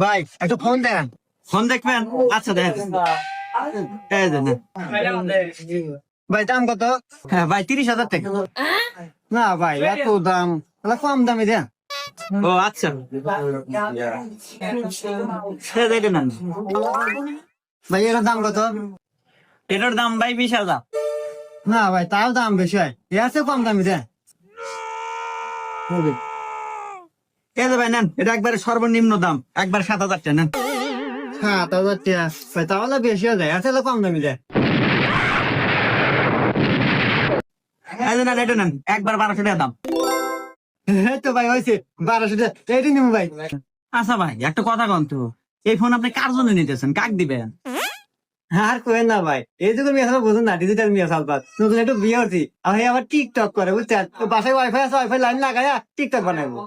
ভাই একটু ফোন দেন। ফোন দেখবেন? আচ্ছা দেখেন। এই যে নেন। ভাই দাম কত? হ্যাঁ ভাই 30,000 টাকা। না ভাই এত দাম, তাহলে কম দামে দেন। ও আচ্ছা, এটা নেন। ভাই এর দাম কত? এটার দাম ভাই 20,000। না ভাই তাও দাম বেশি হয়, এর চেয়ে কম দামে দেন। এই যে ভাই নেন, এটা একবারে সর্বনিম্ন দাম, একবার 7,000 টাকা নেন। 7,000 টাকা ভাই, তাহলে বেশি হয়ে যায়, এর চেয়ে কম দামে দেন। এই যে নেন, এটা নেন, একবার 1200 টাকা দাম। এই তো ভাই হয়েছে 1200 টাকা, এইটি নিবো ভাই। আচ্ছা ভাই একটা কথা কন তো, এই ফোন আপনি কার জন্য নিতেছেন, কাক দিবেন? আর কোয়েন না ভাই, এই যুগের মেয়ে সব বুঝুন না, ডিজিটাল মেয়ে সালপাত নতুন একটু বিয়ে হচ্ছি, আর এই আবার টিকটক করে বুঝছেন, তো বাসায় ওয়াইফাই আছে, ওয়াইফাই লাইন লাগায়া টিকটক বানাবো।